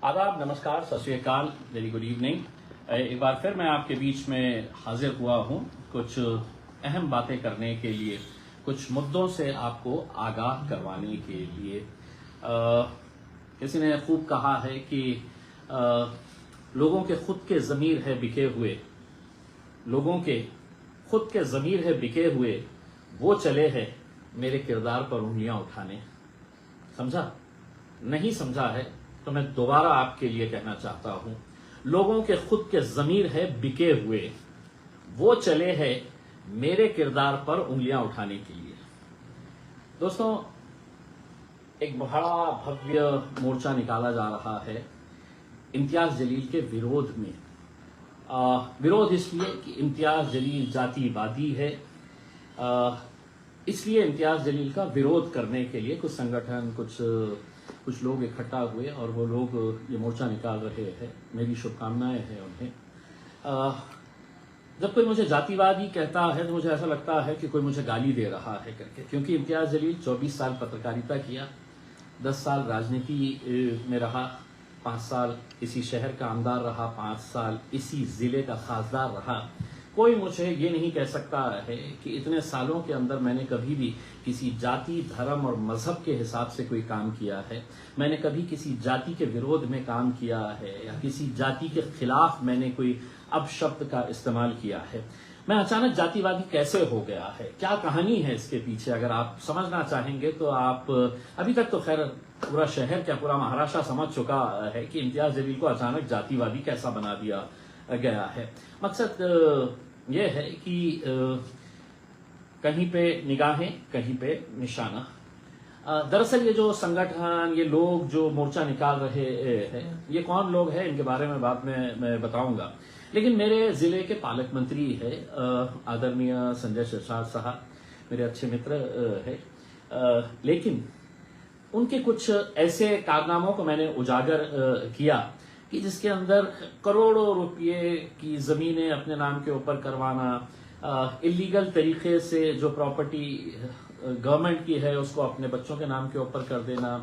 आदाब, नमस्कार, सत श्री अकाल, वेरी गुड इवनिंग। एक बार फिर मैं आपके बीच में हाजिर हुआ हूं कुछ अहम बातें करने के लिए, कुछ मुद्दों से आपको आगाह करवाने के लिए। किसी ने खूब कहा है कि लोगों के खुद के ज़मीर है बिके हुए, लोगों के खुद के ज़मीर है बिके हुए, वो चले हैं मेरे किरदार पर उंगलियां उठाने। समझा? नहीं समझा है तो मैं दोबारा आपके लिए कहना चाहता हूं, लोगों के खुद के ज़मीर है बिके हुए, वो चले हैं मेरे किरदार पर उंगलियां उठाने के लिए। दोस्तों, एक बड़ा भव्य मोर्चा निकाला जा रहा है इम्तियाज जलील के विरोध में। विरोध इसलिए कि इम्तियाज जलील जातिवादी है। इसलिए इम्तियाज जलील का विरोध करने के लिए कुछ संगठन, कुछ लोग इकट्ठा हुए और वो लोग ये मोर्चा निकाल रहे हैं। मेरी शुभकामनाएं हैं उन्हें। जब कोई मुझे जातिवादी कहता है तो मुझे ऐसा लगता है कि कोई मुझे गाली दे रहा है करके, क्योंकि इम्तियाज जलील 24 साल पत्रकारिता किया, 10 साल राजनीति में रहा, 5 साल इसी शहर का आमदार रहा, 5 साल इसी जिले का खासदार रहा। कोई मुझे ये नहीं कह सकता है कि इतने सालों के अंदर मैंने कभी भी किसी जाति, धर्म और मजहब के हिसाब से कोई काम किया है, मैंने कभी किसी जाति के विरोध में काम किया है या किसी जाति के खिलाफ मैंने कोई अपशब्द का इस्तेमाल किया है। मैं अचानक जातिवादी कैसे हो गया है, क्या कहानी है इसके पीछे, अगर आप समझना चाहेंगे तो आप, अभी तक तो खैर पूरा शहर क्या पूरा महाराष्ट्र समझ चुका है कि इम्तियाज जलील को अचानक जातिवादी कैसा बना दिया गया है। मकसद यह है कि कहीं पे निगाहें, कहीं पे निशाना। दरअसल ये जो संगठन, ये लोग जो मोर्चा निकाल रहे हैं, ये कौन लोग हैं इनके बारे में बाद में मैं बताऊंगा। लेकिन मेरे जिले के पालक मंत्री है आदरणीय संजय सिरसाट साहब, मेरे अच्छे मित्र है। लेकिन उनके कुछ ऐसे कारनामों को मैंने उजागर किया कि जिसके अंदर करोड़ों रुपये की जमीनें अपने नाम के ऊपर करवाना, इलीगल तरीके से जो प्रॉपर्टी गवर्नमेंट की है उसको अपने बच्चों के नाम के ऊपर कर देना,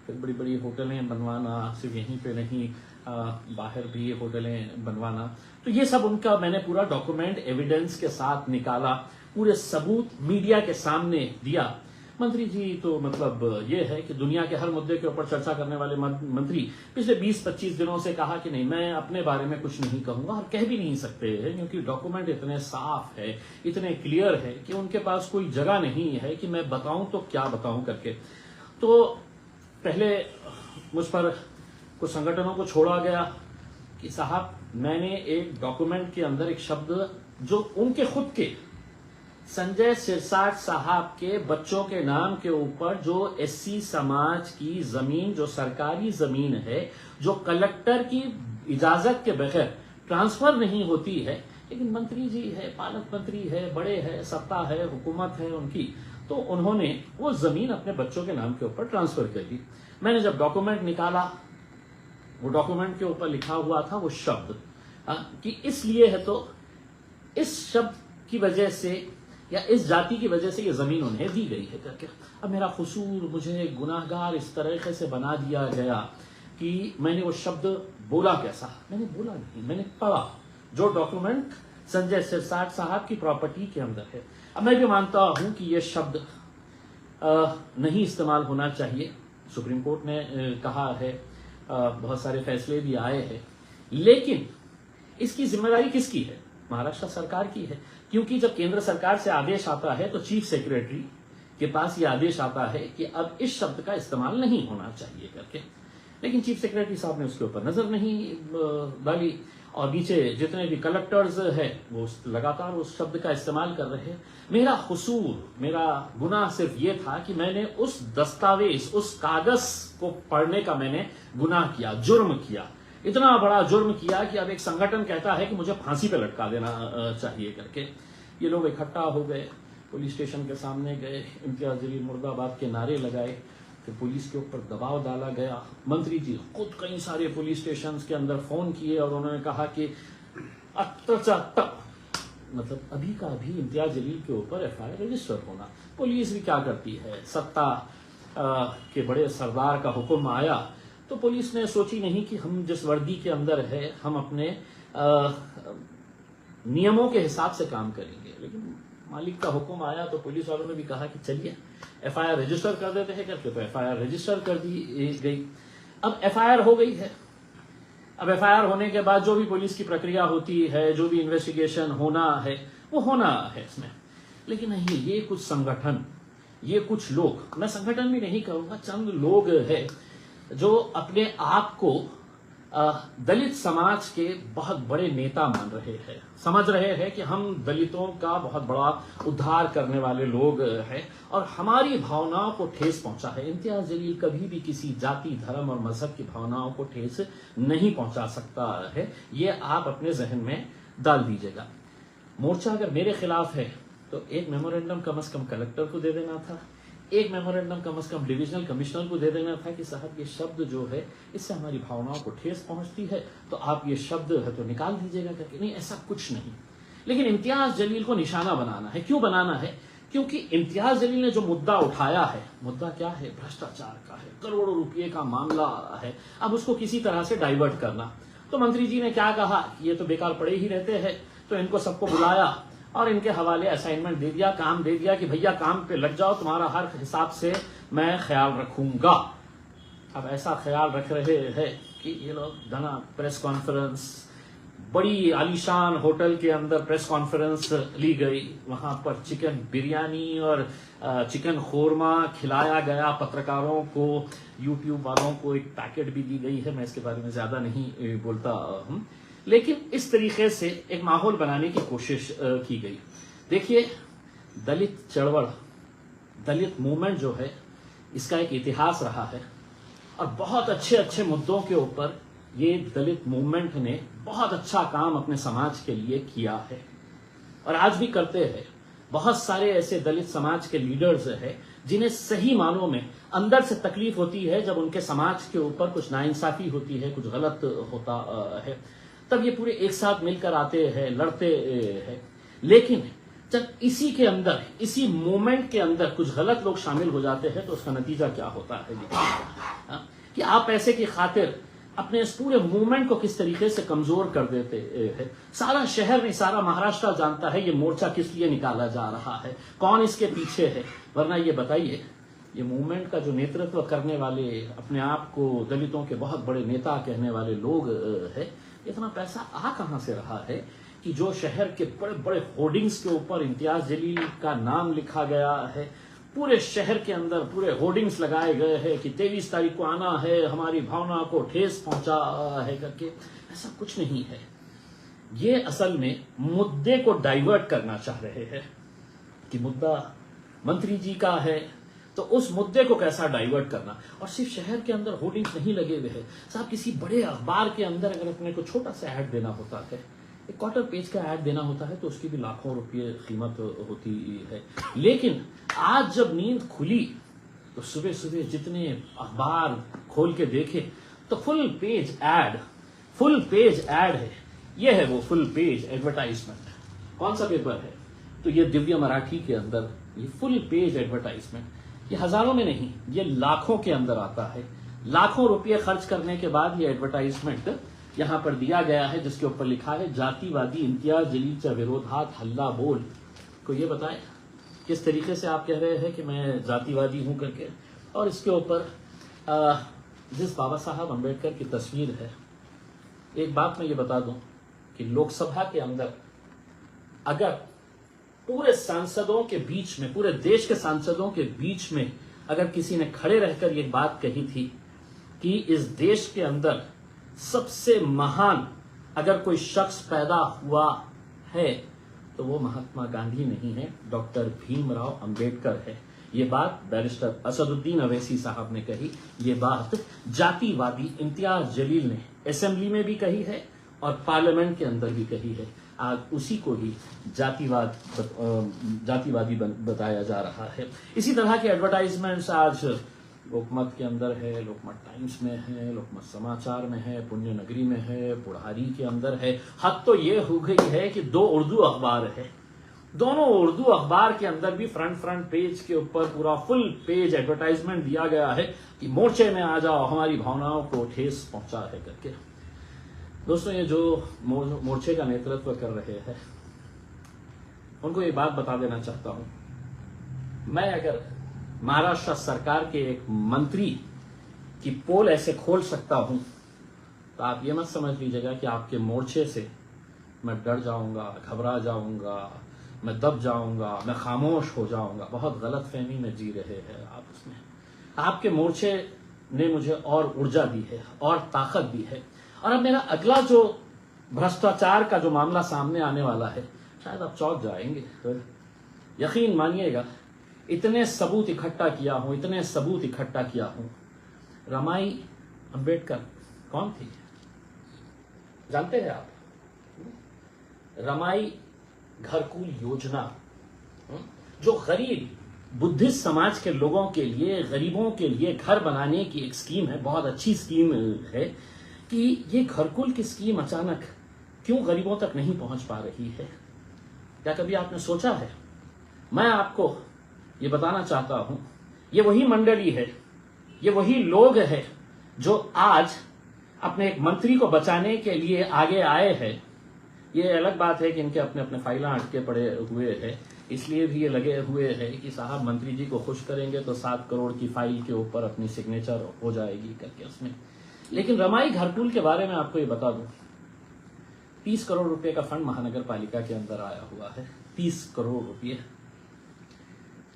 फिर बड़ी बड़ी होटलें बनवाना, सिर्फ यहीं पे नहीं बाहर भी होटलें बनवाना। तो ये सब उनका मैंने पूरा डॉक्यूमेंट एविडेंस के साथ निकाला, पूरे सबूत मीडिया के सामने दिया। मंत्री जी तो मतलब ये है कि दुनिया के हर मुद्दे के ऊपर चर्चा करने वाले मंत्री पिछले 20-25 दिनों से कहा कि नहीं, मैं अपने बारे में कुछ नहीं कहूंगा, और कह भी नहीं सकते हैं क्योंकि डॉक्यूमेंट इतने साफ है, इतने क्लियर है कि उनके पास कोई जगह नहीं है कि मैं बताऊं तो क्या बताऊं करके। तो पहले मुझ पर कुछ संगठनों को छोड़ा गया कि साहब, मैंने एक डॉक्यूमेंट के अंदर एक शब्द जो उनके खुद के संजय सिरसाट साहब के बच्चों के नाम के ऊपर जो एससी समाज की जमीन, जो सरकारी जमीन है, जो कलेक्टर की इजाजत के बगैर ट्रांसफर नहीं होती है, लेकिन मंत्री जी है, पालक मंत्री है, बड़े है, सत्ता है, हुकूमत है उनकी, तो उन्होंने वो जमीन अपने बच्चों के नाम के ऊपर ट्रांसफर कर दी। मैंने जब डॉक्यूमेंट निकाला, वो डॉक्यूमेंट के ऊपर लिखा हुआ था वो शब्द कि इसलिए है, तो इस शब्द की वजह से या इस जाति की वजह से ये जमीन उन्हें दी गई है करके। अब मेरा कसूर, मुझे गुनाहगार इस तरीके से बना दिया गया कि मैंने वो शब्द बोला कैसा। मैंने बोला नहीं, मैंने पढ़ा जो डॉक्यूमेंट संजय सिरसाट साहब की प्रॉपर्टी के अंदर है। अब मैं भी मानता हूं कि ये शब्द नहीं इस्तेमाल होना चाहिए, सुप्रीम कोर्ट ने कहा है, बहुत सारे फैसले भी आए हैं, लेकिन इसकी जिम्मेदारी किसकी है? महाराष्ट्र सरकार की है, क्योंकि जब केंद्र सरकार से आदेश आता है तो चीफ सेक्रेटरी के पास यह आदेश आता है कि अब इस शब्द का इस्तेमाल नहीं होना चाहिए करके। लेकिन चीफ सेक्रेटरी साहब ने उसके ऊपर नजर नहीं डाली और नीचे जितने भी कलेक्टर्स है वो लगातार उस शब्द का इस्तेमाल कर रहे हैं। मेरा कसूर, मेरा गुनाह सिर्फ ये था कि मैंने उस दस्तावेज, उस कागज को पढ़ने का मैंने गुनाह किया, जुर्म किया, इतना बड़ा जुर्म किया कि अब एक संगठन कहता है कि मुझे फांसी पे लटका देना चाहिए करके। ये लोग इकट्ठा हो गए, पुलिस स्टेशन के सामने गए, इम्तियाज जलील मुर्दाबाद के नारे लगाए, फिर पुलिस के ऊपर दबाव डाला गया। मंत्री जी खुद कई सारे पुलिस स्टेशन के अंदर फोन किए और उन्होंने कहा कि मतलब अभी का अभी इम्तियाज जलील के ऊपर FIR रजिस्टर होना। पुलिस भी क्या करती है, सत्ता के बड़े सरदार का हुक्म आया तो पुलिस ने सोची नहीं कि हम जिस वर्दी के अंदर है हम अपने नियमों के हिसाब से काम करेंगे। लेकिन मालिक का हुक्म आया तो पुलिस वालों ने भी कहा कि चलिए एफआईआर रजिस्टर कर देते हैं करके, तो एफआईआर रजिस्टर कर दी गई। अब एफआईआर हो गई है। अब एफआईआर होने के बाद जो भी पुलिस की प्रक्रिया होती है, जो भी इन्वेस्टिगेशन होना है वो होना है इसमें। लेकिन नहीं, ये कुछ संगठन, ये कुछ लोग, मैं संगठन भी नहीं कहूंगा, चंद लोग हैं जो अपने आप को दलित समाज के बहुत बड़े नेता मान रहे हैं, समझ रहे हैं कि हम दलितों का बहुत बड़ा उद्धार करने वाले लोग हैं और हमारी भावनाओं को ठेस पहुंचा है। इम्तियाज जलील कभी भी किसी जाति, धर्म और मजहब की भावनाओं को ठेस नहीं पहुंचा सकता है, ये आप अपने जहन में डाल दीजिएगा। मोर्चा अगर मेरे खिलाफ है तो एक मेमोरेंडम कम से कम कलेक्टर को दे देना था, एक मेमोरेंडम कम से कम डिविजनल कमिश्नर को दे देना था कि साहब ये शब्द जो है इससे हमारी भावनाओं को ठेस पहुंचती है, तो आप ये शब्द है तो निकाल दीजिएगा करके। नहीं, ऐसा कुछ नहीं। लेकिन इम्तियाज जलील को निशाना बनाना है। क्यों बनाना है? क्योंकि इम्तियाज जलील ने जो मुद्दा उठाया है, मुद्दा क्या है? भ्रष्टाचार का है, करोड़ों रुपये का मामला है। अब उसको किसी तरह से डाइवर्ट करना, तो मंत्री जी ने क्या कहा, ये तो बेकार पड़े ही रहते हैं, तो इनको सबको बुलाया और इनके हवाले असाइनमेंट दे दिया, काम दे दिया कि भैया काम पे लग जाओ, तुम्हारा हर हिसाब से मैं ख्याल रखूंगा। अब ऐसा ख्याल रख रहे हैं कि ये लोग धना प्रेस कॉन्फ्रेंस, बड़ी आलीशान होटल के अंदर प्रेस कॉन्फ्रेंस ली गई, वहां पर चिकन बिरयानी और चिकन खोरमा खिलाया गया पत्रकारों को, यूट्यूब वालों को एक पैकेट भी दी गई है, मैं इसके बारे में ज्यादा नहीं बोलता हूं। लेकिन इस तरीके से एक माहौल बनाने की कोशिश की गई। देखिए, दलित चळवळ, दलित मूवमेंट जो है इसका एक इतिहास रहा है और बहुत अच्छे अच्छे मुद्दों के ऊपर ये दलित मूवमेंट ने बहुत अच्छा काम अपने समाज के लिए किया है और आज भी करते हैं। बहुत सारे ऐसे दलित समाज के लीडर्स हैं जिन्हें सही मानों में अंदर से तकलीफ होती है जब उनके समाज के ऊपर कुछ नाइंसाफी होती है, कुछ गलत होता है, तब ये पूरे एक साथ मिलकर आते हैं, लड़ते हैं। लेकिन जब इसी के अंदर, इसी मूवमेंट के अंदर कुछ गलत लोग शामिल हो जाते हैं तो उसका नतीजा क्या होता है कि आप पैसे की खातिर अपने इस पूरे मूवमेंट को किस तरीके से कमजोर कर देते हैं। सारा शहर नहीं, सारा महाराष्ट्र जानता है ये मोर्चा किस लिए निकाला जा रहा है, कौन इसके पीछे है। वरना ये बताइए, ये मूवमेंट का जो नेतृत्व करने वाले, अपने आप को दलितों के बहुत बड़े नेता कहने वाले लोग हैं, इतना पैसा आ कहां से रहा है कि जो शहर के बड़े बड़े होर्डिंग्स के ऊपर इम्तियाज जलील का नाम लिखा गया है, पूरे शहर के अंदर पूरे होर्डिंग्स लगाए गए हैं कि 23 तारीख को आना है, हमारी भावना को ठेस पहुंचा है करके। ऐसा कुछ नहीं है। ये असल में मुद्दे को डाइवर्ट करना चाह रहे हैं कि मुद्दा मंत्री जी का है तो उस मुद्दे को कैसा डाइवर्ट करना। और सिर्फ शहर के अंदर होर्डिंग्स नहीं लगे हुए हैं साहब, किसी बड़े अखबार के अंदर अगर अपने को छोटा सा ऐड देना होता है, एक क्वार्टर पेज का ऐड देना होता है, तो उसकी भी लाखों रुपये कीमत होती है। लेकिन आज जब नींद खुली तो सुबह सुबह जितने अखबार खोल के देखे तो फुल पेज ऐड है। ये है वो फुल पेज एडवर्टाइजमेंट। कौन सा पेपर है? तो ये दिव्य मराठी के अंदर ये फुल पेज एडवर्टाइजमेंट। ये हजारों में नहीं, ये लाखों के अंदर आता है। लाखों रुपये खर्च करने के बाद ये एडवर्टाइजमेंट यहां पर दिया गया है, जिसके ऊपर लिखा है जातिवादी इम्तियाज जलीलच्या विरोधात हल्ला बोल। को ये बताएं किस तरीके से आप कह रहे हैं कि मैं जातिवादी हूं करके। और इसके ऊपर जिस बाबा साहब अम्बेडकर की तस्वीर है, एक बात मैं ये बता दूं कि लोकसभा के अंदर अगर पूरे सांसदों के बीच में, पूरे देश के सांसदों के बीच में अगर किसी ने खड़े रहकर ये बात कही थी कि इस देश के अंदर सबसे महान अगर कोई शख्स पैदा हुआ है तो वो महात्मा गांधी नहीं है, डॉक्टर भीमराव अंबेडकर है। ये बात बैरिस्टर असदुद्दीन अवैसी साहब ने कही। ये बात जातिवादी इम्तियाज जलील ने असेंबली में भी कही है और पार्लियामेंट के अंदर भी कही है। आज उसी को ही जातिवादी बताया जा रहा है। इसी तरह के एडवर्टाइजमेंट्स आज लोकमत के अंदर है, लोकमत टाइम्स में है, लोकमत समाचार में है, पुण्य नगरी में है, पुढ़ारी के अंदर है। हद तो ये हो गई है कि 2 उर्दू अखबार है, दोनों उर्दू अखबार के अंदर भी फ्रंट पेज के ऊपर पूरा फुल पेज एडवर्टाइजमेंट दिया गया है कि मोर्चे में आ जाओ, हमारी भावनाओं को ठेस पहुंचा है करके। दोस्तों, ये जो मोर्चे का नेतृत्व कर रहे हैं उनको ये बात बता देना चाहता हूं, मैं अगर महाराष्ट्र सरकार के एक मंत्री की पोल ऐसे खोल सकता हूं तो आप ये मत समझ लीजिएगा कि आपके मोर्चे से मैं डर जाऊंगा, घबरा जाऊंगा, मैं दब जाऊंगा, मैं खामोश हो जाऊंगा। बहुत गलत फहमी में जी रहे हैं आप उसमें। आपके मोर्चे ने मुझे और ऊर्जा दी है और ताकत दी है। और अब मेरा अगला जो भ्रष्टाचार का जो मामला सामने आने वाला है, शायद आप चौंक जाएंगे। यकीन मानिएगा, इतने सबूत इकट्ठा किया हूं। रमाई अंबेडकर कौन थी जानते हैं आप? रमाई घरकुल योजना, जो गरीब बुद्धिस्ट समाज के लोगों के लिए, गरीबों के लिए घर बनाने की एक स्कीम है, बहुत अच्छी स्कीम है। कि ये घरकुल की स्कीम अचानक क्यों गरीबों तक नहीं पहुंच पा रही है? क्या कभी आपने सोचा है? मैं आपको ये बताना चाहता हूं, ये वही मंडली है, ये वही लोग हैं जो आज अपने एक मंत्री को बचाने के लिए आगे आए हैं। ये अलग बात है कि इनके अपने अपने फाइलें अटके पड़े हुए हैं, इसलिए भी ये लगे हुए हैं कि साहब मंत्री जी को खुश करेंगे तो 7 करोड़ की फाइल के ऊपर अपनी सिग्नेचर हो जाएगी करके उसमें। लेकिन रमाई घरकुल के बारे में आपको ये बता दूं, 30 करोड़ रुपए का फंड महानगर पालिका के अंदर आया हुआ है। 30 करोड़ रुपए,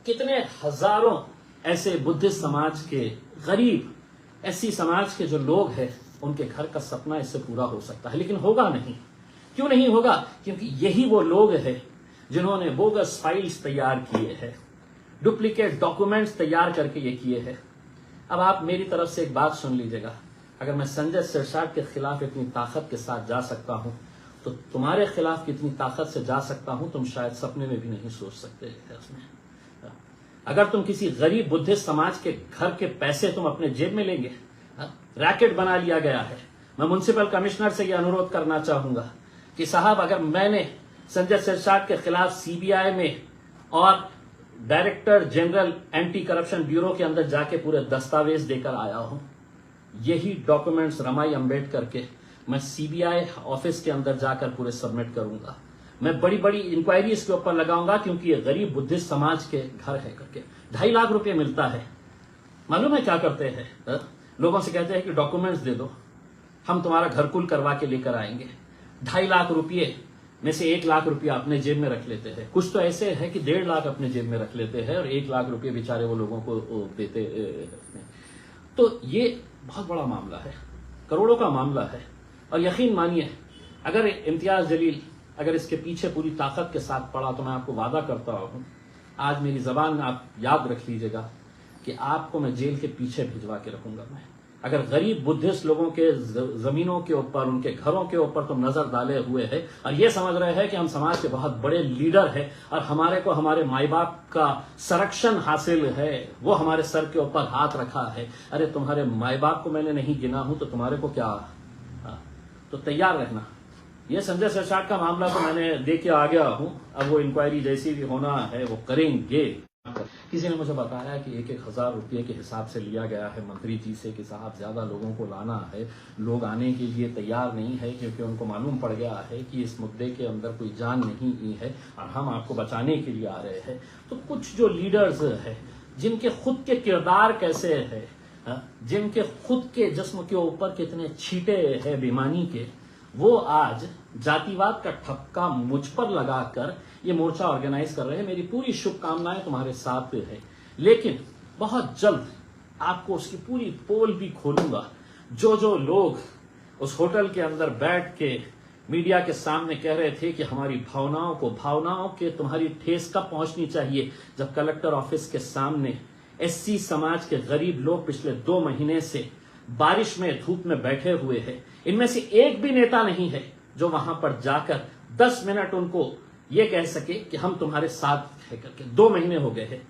कितने हजारों ऐसे बुद्धिस्ट समाज के गरीब, ऐसी समाज के जो लोग हैं, उनके घर का सपना इससे पूरा हो सकता है। लेकिन होगा नहीं। क्यों नहीं होगा? क्योंकि यही वो लोग हैं जिन्होंने बोगस फाइल्स तैयार किए हैं, डुप्लीकेट डॉक्यूमेंट्स तैयार करके ये किए हैं। अब आप मेरी तरफ से एक बात सुन लीजिएगा, अगर मैं संजय सिरसाट के खिलाफ इतनी ताकत के साथ जा सकता हूं तो तुम्हारे खिलाफ कितनी ताकत से जा सकता हूं तुम शायद सपने में भी नहीं सोच सकते हैं उसमें। अगर तुम किसी गरीब बुद्धिस्ट समाज के घर के पैसे तुम अपने जेब में लेंगे, रैकेट बना लिया गया है। मैं म्युनिसिपल कमिश्नर से यह अनुरोध करना चाहूंगा कि साहब, अगर मैंने संजय सिरसाट के खिलाफ सीबीआई में और director general anti corruption bureau के अंदर जाके पूरे दस्तावेज देकर आया हूं, यही डॉक्यूमेंट्स रमाई अंबेडकर के मैं सीबीआई ऑफिस के अंदर जाकर पूरे सबमिट करूंगा। मैं बड़ी बड़ी इंक्वायरी इसके ऊपर लगाऊंगा, क्योंकि ये गरीब बुद्धिस्ट समाज के घर है करके 2.5 लाख रुपए मिलता है। मालूम है क्या करते हैं? लोगों से कहते हैं कि डॉक्यूमेंट्स दे दो, हम तुम्हारा घरकुल करवा के लेकर आएंगे। 2.5 लाख रुपये में से 1 लाख रुपया अपने जेब में रख लेते हैं। कुछ तो ऐसे है कि 1.5 लाख अपने जेब में रख लेते हैं और 1 लाख रुपये बेचारे वो लोगों को देते हैं। तो ये बहुत बड़ा मामला है, करोड़ों का मामला है। और यकीन मानिए, अगर इम्तियाज जलील अगर इसके पीछे पूरी ताकत के साथ पड़ा तो मैं आपको वादा करता हूं, आज मेरी जबान आप याद रख लीजिएगा कि आपको मैं जेल के पीछे भिजवा के रखूंगा। मैं अगर गरीब बुद्धिस्ट लोगों के जमीनों के ऊपर, उनके घरों के ऊपर तुम नजर डाले हुए हैं और ये समझ रहे हैं कि हम समाज के बहुत बड़े लीडर हैं और हमारे को हमारे माई बाप का संरक्षण हासिल है, वो हमारे सर के ऊपर हाथ रखा है। अरे तुम्हारे माई बाप को मैंने नहीं गिना हूं तो तुम्हारे को क्या? तो तैयार रहना। ये संजय सिरसाट का मामला तो मैंने देख के आ गया हूं, अब वो इंक्वायरी जैसी भी होना है वो करेंगे। किसी ने मुझे बताया कि 1-1 हजार रुपये के हिसाब से लिया गया है मंत्री जी से कि साहब ज्यादा लोगों को लाना है, लोग आने के लिए तैयार नहीं है क्योंकि उनको मालूम पड़ गया है कि इस मुद्दे के अंदर कोई जान नहीं है और हम आपको बचाने के लिए आ रहे हैं। तो कुछ जो लीडर्स है जिनके खुद के किरदार कैसे है, जिनके खुद के जिस्म के ऊपर कितने छींटे हैं बेईमानी के, वो आज जातिवाद का ठपका मुझ पर लगाकर ये मोर्चा ऑर्गेनाइज कर रहे हैं। मेरी पूरी शुभकामनाएं तुम्हारे साथ है, लेकिन बहुत जल्द आपको उसकी पूरी पोल भी खोलूंगा। जो जो लोग उस होटल के अंदर बैठ के मीडिया के सामने कह रहे थे कि हमारी भावनाओं के तुम्हारी ठेस कब पहुंचनी चाहिए, जब कलेक्टर ऑफिस के सामने एससी समाज के गरीब लोग पिछले 2 महीने से बारिश में धूप में बैठे हुए हैं, इनमें से एक भी नेता नहीं है जो वहां पर जाकर 10 मिनट उनको ये कह सके कि हम तुम्हारे साथ है करके। 2 महीने हो गए हैं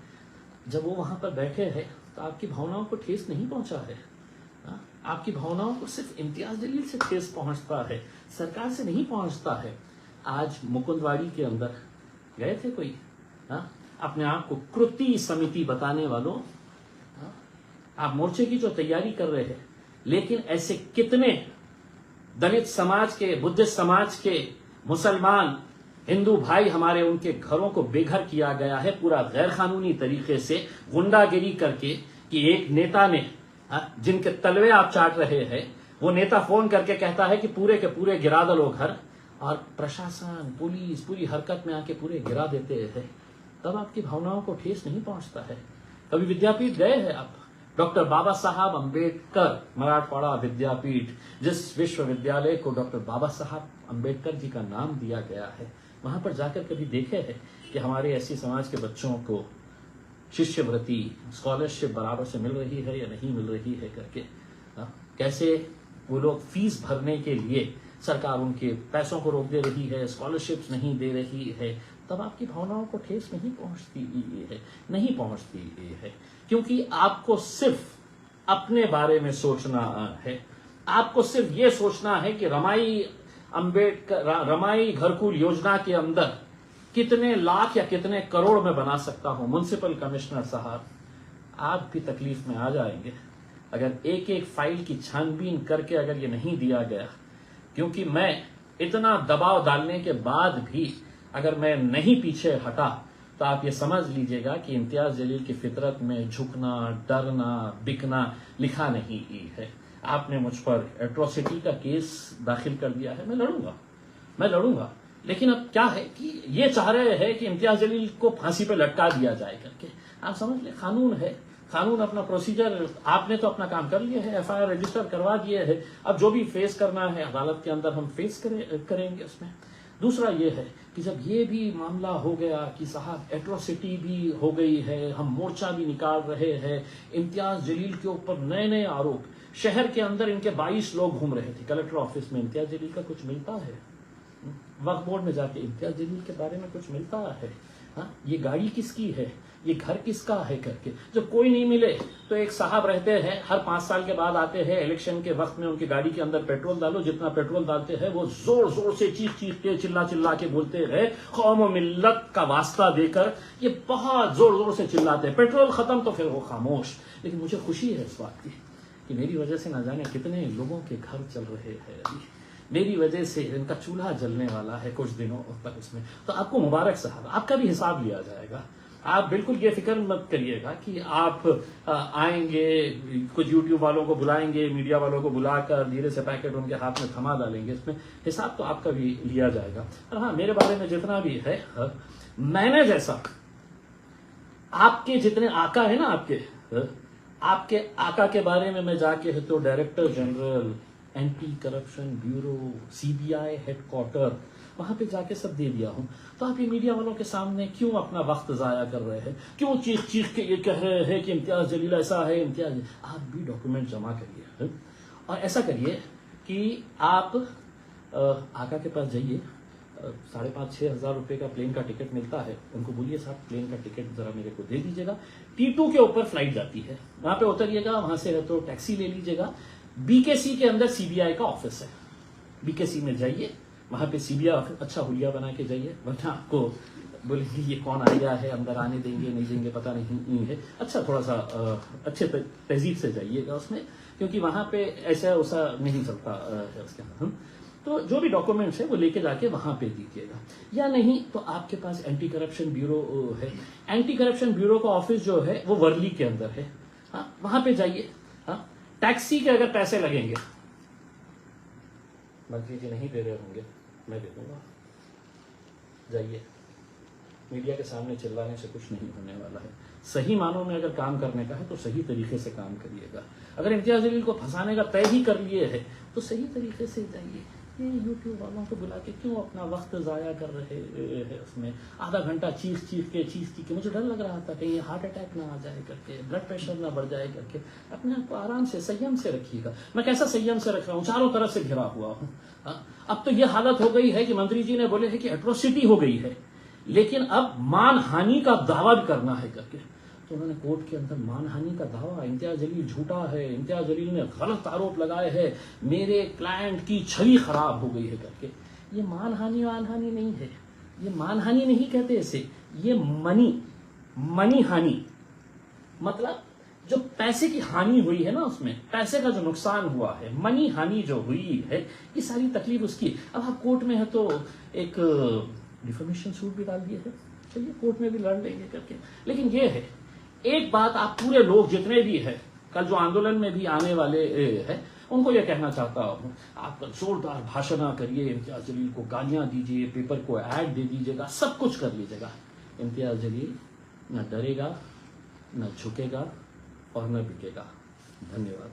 जब वो वहां पर बैठे हैं, तो आपकी भावनाओं को ठेस नहीं पहुंचा है। आपकी भावनाओं को सिर्फ इम्तियाज जलील से ठेस पहुंचता है, सरकार से नहीं पहुंचता है। आज मुकुंदवाड़ी के अंदर गए थे कोई? हाँ, अपने आप को कृति समिति बताने वालों, हाँ? आप मोर्चे की जो तैयारी कर रहे हैं, लेकिन ऐसे कितने दलित समाज के, बुद्धिस्ट समाज के, मुसलमान, हिंदू भाई हमारे, उनके घरों को बेघर किया गया है पूरा गैर कानूनी तरीके से, गुंडागिरी करके, कि एक नेता ने, जिनके तलवे आप चाट रहे हैं, वो नेता फोन करके कहता है कि पूरे के पूरे गिरा दो घर, और प्रशासन, पुलिस पूरी हरकत में आके पूरे गिरा देते हैं। तब आपकी भावनाओं को ठेस नहीं पहुंचता है? कभी विद्यापीठ गए हैं आप? डॉक्टर बाबा साहब अंबेडकर मराठवाड़ा विद्यापीठ, जिस विश्वविद्यालय को डॉक्टर बाबा साहब अंबेडकर जी का नाम दिया गया है, वहां पर जाकर कभी देखे हैं कि हमारे ऐसी समाज के बच्चों को शिष्यवृत्ति, स्कॉलरशिप बराबर से मिल रही है या नहीं मिल रही है करके? कैसे वो लोग फीस भरने के लिए सरकार उनके पैसों को रोक दे रही है, स्कॉलरशिप्स नहीं दे रही है। तब आपकी भावनाओं को ठेस नहीं पहुंचती है, नहीं पहुंचती है, क्योंकि आपको सिर्फ अपने बारे में सोचना है। आपको सिर्फ ये सोचना है कि रमाई घरकुल योजना के अंदर कितने लाख या कितने करोड़ में बना सकता हूं। म्युनिसिपल कमिश्नर साहब, आप भी तकलीफ में आ जाएंगे अगर एक एक फाइल की छानबीन करके अगर ये नहीं दिया गया, क्योंकि मैं इतना दबाव डालने के बाद भी अगर मैं नहीं पीछे हटा, तो आप ये समझ लीजिएगा कि इम्तियाज जलील की फितरत में झुकना, डरना, बिकना लिखा नहीं है। आपने मुझ पर एट्रोसिटी का केस दाखिल कर दिया है, मैं लड़ूंगा, लेकिन अब क्या है कि ये चाह रहे हैं कि इम्तियाज जलील को फांसी पे लटका दिया जाए करके। आप समझ ले, कानून है, कानून अपना प्रोसीजर, आपने तो अपना काम कर लिया है, एफआईआर रजिस्टर करवा दिए है। अब जो भी फेस करना है अदालत के अंदर हम फेस करेंगे उसमें। दूसरा ये है कि जब ये भी मामला हो गया कि साहब एट्रोसिटी भी हो गई है, हम मोर्चा भी निकाल रहे हैं, इम्तियाज जलील के ऊपर नए नए आरोप, शहर के अंदर इनके 22 लोग घूम रहे थे, कलेक्टर ऑफिस में इम्तियाज जलील का कुछ मिलता है, वक्फ बोर्ड में जाके इम्तियाज जलील के बारे में कुछ मिलता है, हाँ, ये गाड़ी किसकी है, ये घर किसका है करके। जब कोई नहीं मिले तो एक साहब रहते हैं, हर 5 साल के बाद आते हैं, इलेक्शन के वक्त में उनकी गाड़ी के अंदर पेट्रोल डालो, जितना पेट्रोल डालते हैं वो जोर जोर से चीख के चिल्ला के बोलते हैं, कौम और मिल्लत का वास्ता देकर ये बहुत जोर जोर से चिल्लाते हैं। पेट्रोल खत्म तो फिर वो खामोश। लेकिन मुझे खुशी है इस बात की कि मेरी वजह से ना जाने कितने लोगों के घर चल रहे हैं अभी, मेरी वजह से इनका चूल्हा जलने वाला है कुछ दिनों तक उसमें। तो आपको मुबारक साहब, आपका भी हिसाब लिया जाएगा। आप बिल्कुल ये फिक्र मत करिएगा कि आप आएंगे, कुछ यूट्यूब वालों को बुलाएंगे, मीडिया वालों को बुलाकर धीरे से पैकेट उनके हाथ में थमा डालेंगे, इसमें हिसाब तो आपका भी लिया जाएगा। और हाँ, मेरे बारे में जितना भी है, मैंने जैसा आपके जितने आका है ना, आपके आका के बारे में मैं जाके तो director general, anti corruption bureau, CBI headquarter, वहां पे जाके सब दे दिया हूं। तो आप ये मीडिया वालों के सामने क्यों अपना वक्त जाया कर रहे हैं? क्यों चीख के ये कह रहे हैं कि इम्तियाज जलील ऐसा है, इम्तियाज? आप भी डॉक्यूमेंट जमा करिए और ऐसा करिए कि आप आका के पास जाइए, 5,500-6 हज़ार रुपए का प्लेन का टिकट मिलता है, उनको बोलिए साहब प्लेन का टिकट जरा मेरे को दे दीजिएगा। T2 के ऊपर फ्लाइट जाती है, वहां पे उतरिएगा, वहां से तो टैक्सी ले लीजिएगा। बीकेसी के अंदर सीबीआई का ऑफिस है, बीकेसी में जाइए, वहां पे सीबीआई ऑफिस, अच्छा हुलिया बना के जाइए, वरना आपको बोलेंगे ये कौन आया है, अंदर आने देंगे नहीं देंगे पता नहीं है। अच्छा थोड़ा सा अच्छे तहजीब से जाइएगा उसमें, क्योंकि वहां पे ऐसा वैसा नहीं चलता है उसके अंदर। तो जो भी डॉक्यूमेंट्स है वो लेके जाके वहां पे दीजिएगा, या नहीं तो आपके पास एंटी करप्शन ब्यूरो है, एंटी करप्शन ब्यूरो का ऑफिस जो है वो वर्ली के अंदर है, हाँ वहां पे जाइए। हाँ, टैक्सी के अगर पैसे लगेंगे, मंत्री जी नहीं दे रहे होंगे, मैं दे दूंगा, जाइए। मीडिया के सामने चिल्लाने से कुछ नहीं होने वाला है। सही मानों में अगर काम करने का है तो सही तरीके से काम करिएगा। अगर इम्तियाज जलील को फंसाने का तय ही कर लिए है तो सही तरीके से जाइए। ये यूट्यूब वालों को बुला के क्यों अपना वक्त जाया कर रहे हैं? उसमें आधा घंटा चीख के मुझे डर लग रहा था कहीं हार्ट अटैक ना आ जाए करके, ब्लड प्रेशर ना बढ़ जाए करके। अपने आप को आराम से संयम से रखिएगा। मैं कैसा संयम से रख रहा हूँ, चारों तरफ से घिरा हुआ हूँ। अब तो ये हालत हो गई है कि मंत्री जी ने बोले है कि एट्रोसिटी हो गई है, लेकिन अब मानहानि का दावा भी करना है करके, तो उन्होंने कोर्ट के अंदर मानहानि का दावा, इम्तियाज जलील झूठा है, इम्तियाज जलील ने गलत आरोप लगाए हैं, मेरे क्लाइंट की छवि खराब हो गई है करके। ये मानहानि नहीं है, ये मानहानि नहीं कहते इसे, ये मनी हानि, मतलब जो पैसे की हानि हुई है ना, उसमें पैसे का जो नुकसान हुआ है, मनी हानि जो हुई है, ये सारी तकलीफ उसकी। अब आप कोर्ट में है तो एक डिफेमेशन सूट भी डाल दिए है, चलिए कोर्ट में भी लड़ लेंगे करके। लेकिन ये है, एक बात आप पूरे लोग जितने भी है, कल जो आंदोलन में भी आने वाले है, उनको यह कहना चाहता हूं, आप जोरदार भाषण करिए, इम्तियाज जलील को गालियां दीजिए, पेपर को ऐड दे दीजिएगा, सब कुछ कर लीजिएगा, इम्तियाज जलील न डरेगा, न झुकेगा और न बिकेगा। धन्यवाद।